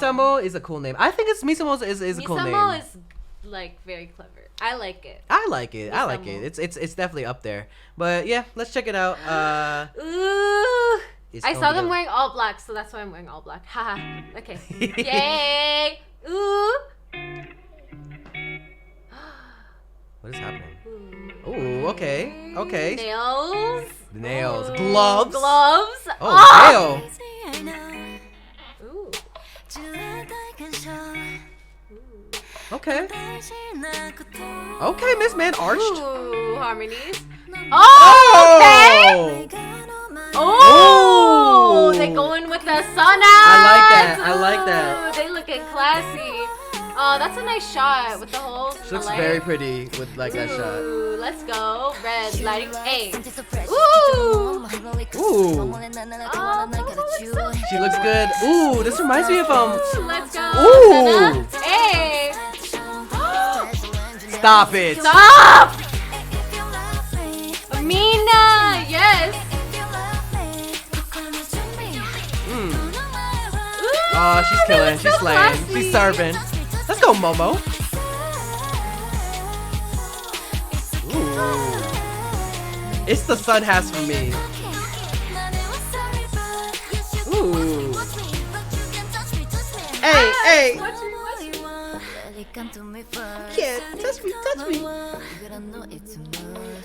MISAMO is a cool name. I think it's MISAMO is a cool name. MISAMO is like very clever. I like it. I like it. I like MISAMO. it. It's definitely up there. But yeah, let's check it out. Ooh. I saw them wearing. wearing all black, so that's why I'm wearing all black. Haha. Okay. Yay. Ooh. What is happening? Ooh, okay. Okay. Nails. Nails. Ooh. Gloves. Gloves. Oh, nail. Ooh. Okay. Okay, Miss Man arched. Ooh, harmonies. Oh, okay. Oh, they go in with the sun out. I like that. They looking classy. Oh, that's a nice shot with the holes. She looks very pretty with like that shot. Ooh, let's go. Red lighting. Hey. Ooh. Ooh. She looks good. Ooh, this reminds me of Let's go. Ooh. Hey. Stop it. Stop. Mina. Yes. Oh, she's killing. She's slaying. classy. She's serving. Let's go, Momo. Ooh. It's the sun has for me. Ooh. Hey. Can't touch me.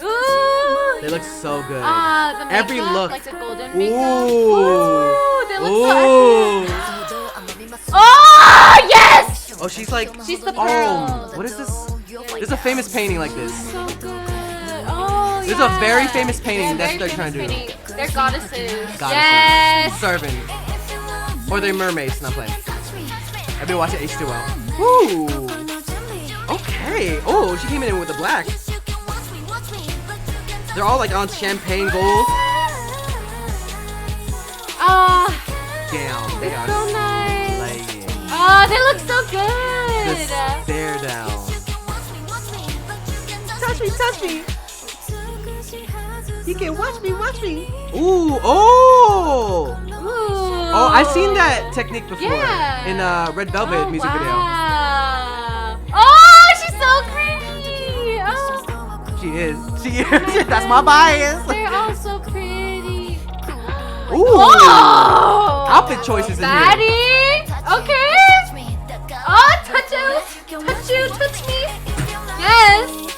Ooh. They look so good. The makeup, Every look. like the golden makeup. Ooh. They look so Ooh. Oh, yes! Oh, she's like. She's the Oh, pearl. what is this? There's a famous painting like this. So good. Oh, There's yeah. a very famous painting. Yeah, That's very what they're trying to do. famous painting. They're goddesses. Goddesses. Yes. Serving. Or they're mermaids. Not playing. I've been watching H2O. Ooh. Okay. Oh, she came in with the black. They're all like on champagne gold. Damn. They are so nice. slaying. Oh, they look so good. Just stare down. Touch me. You can watch me. Ooh, oh! Oh, I've seen that technique before in Red Velvet music video. Wow. Oh, she's so pretty. Oh. She is. That's my bias. They're all so pretty. Ooh. Oh. Outfit choices in here. Daddy. Okay. Oh, touch you. Touch me. Yes.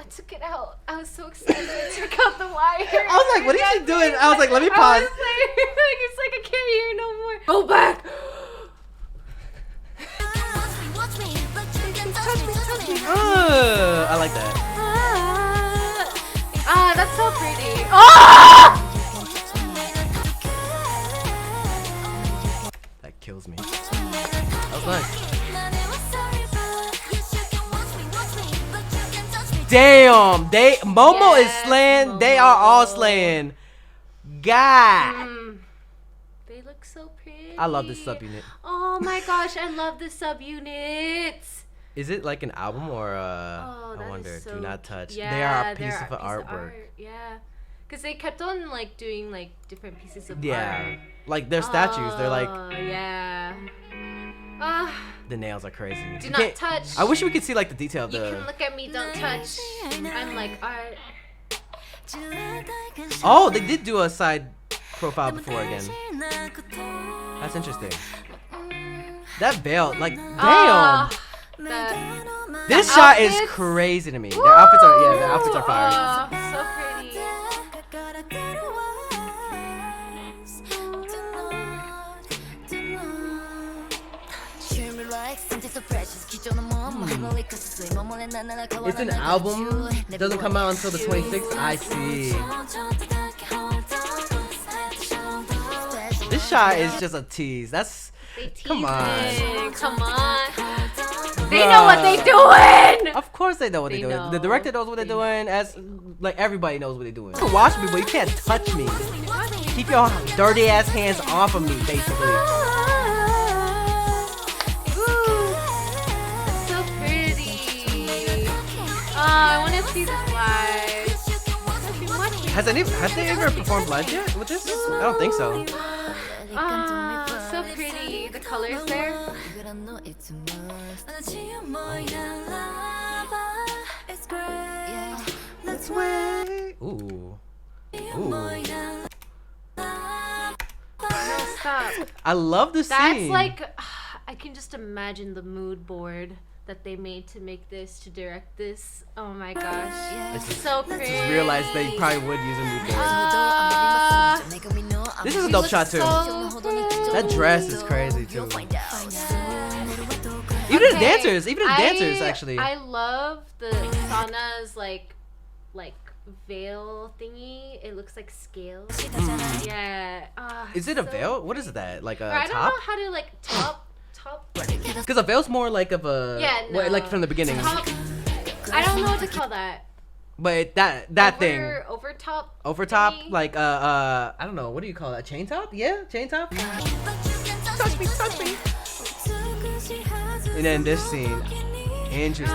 I took it out. I was so excited. I took out the wire. I was like, what is she doing? I was like, let me I pause. was like, it's like I can't hear no more. Go back. I like that. That's so pretty. Ah! That kills me. That was nice. Damn, Momo is slaying. Momo. They are all slaying. God. They look so pretty. I love this subunit. Oh my gosh, I love the subunits. Is it like an album or Oh, I that wonder. is so Do not touch. Yeah, they are a they're piece of artwork. art. Yeah, because they kept on like doing like different pieces of art. Yeah, like they're statues. They're like Oh yeah. the nails are crazy. Do You not can't- touch. I wish we could see like the detail of You the. can look at me, don't touch. I'm like art. Oh, they did do a side profile before again. That's interesting. That veil, like, damn. This shot is outfits? crazy to me. Their outfits are fire. So pretty. It's an album. It doesn't come out until the 26th. I see. This shot is just a tease. That's. Come on. Come on. They know what they doing. Of course they know what they're doing. know. The director knows what they're doing. As like everybody knows what they're doing. You can watch me, but you can't touch me. Keep your dirty ass hands off of me, basically. Have they ever performed live yet with this? I don't think so. So pretty. The colors there. Let's wait. Ooh. Ooh. No, stop. I love the scene. That's like, I can just imagine the mood board that they made to make this, to direct this. Oh my gosh. It's so pretty. Just realized they probably would use a mood board. This is a she dope looks shot too. so That dress is crazy too. Even the dancers, actually. I love the Sana's like veil thingy. It looks like scales. Yeah. Is it a veil? What is that? Like a I top? don't know how to like top. Because a veil's more like of a like from the beginning. Top, I don't know what to call that. But that thing. Over top. Thingy? Like I don't know. What do you call that? Chain top? Yeah, chain top. Touch me. And then this scene. Interesting.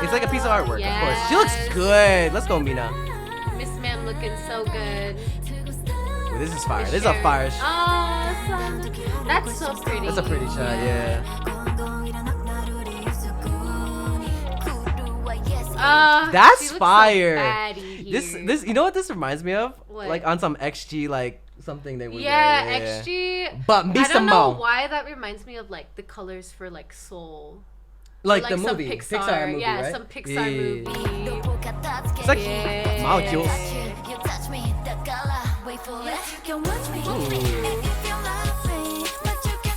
It's like a piece of artwork, of course. She looks good. Let's go, Mina. Miss Ma'am looking so good. Ooh, this is fire. This is a fire shot. Oh, that's so pretty. That's a pretty shot, yeah. That's fire. This you know what this reminds me of? What? Like on some XG like something they would XG. But MISAMO. I don't know why that remoles me of like the colors for like Soul. Like the movie, Pixar movie, yeah, right? some Pixar movie. It's like molecules.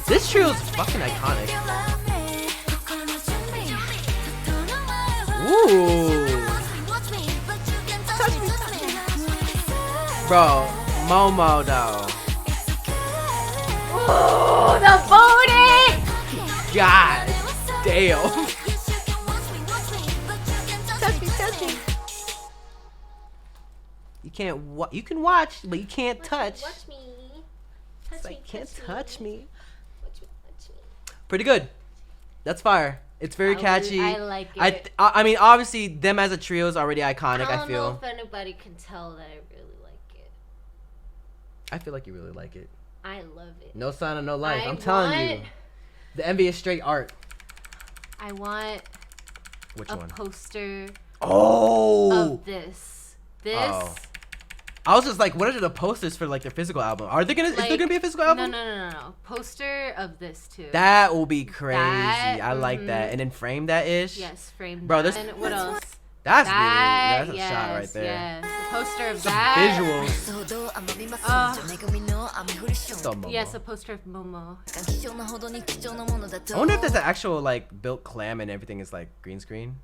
This trio is fucking iconic. Ooh. Bro, Momo though. Ooh, the booty! God damn. Touch me. You can't. You can watch, but you can't touch. Watch me. Can't touch me. Pretty good. That's fire. It's very catchy. I like it. I mean, obviously, them as a trio is already iconic. I feel. I don't know if anybody can tell that I really like it. I feel like you really like it. I love it. No sign of no life. I'm telling you. The envy is straight art. I want a poster of this. Oh. I was just like, what are the posters for like their physical album? Is there gonna be a physical album? No. Poster of this too. That will be crazy. I like that. And then frame that ish. Yes, frame. Bro, and what else? That's a shot right there. Yes, a poster of Some that. visuals. Yes, a poster of Momo. I wonder if there's an actual like built clam and everything is like green screen.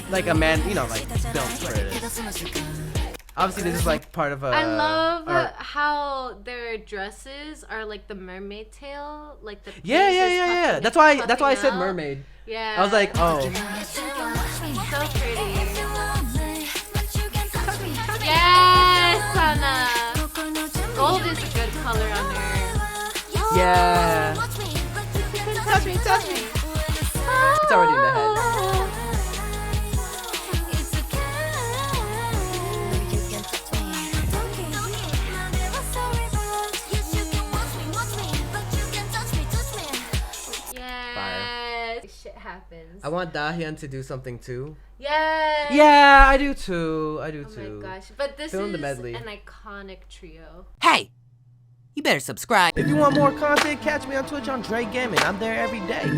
Like a man, like built for it. Obviously, this is like part of a. I love how their dresses are like the mermaid tail, like the. Yeah. That's why I said mermaid. Yeah. I was like, oh. So pretty. Yes, Sana. Gold is a good color on her. Yeah. Touch me. It's already in the head. Yes. Shit happens. I want Dahyun to do something too. Yes. Yeah, I do too. Oh my gosh. But this is the medley. an iconic trio. Hey! You better subscribe. If you want more content, catch me on Twitch on JREAMERS. I'm there every day.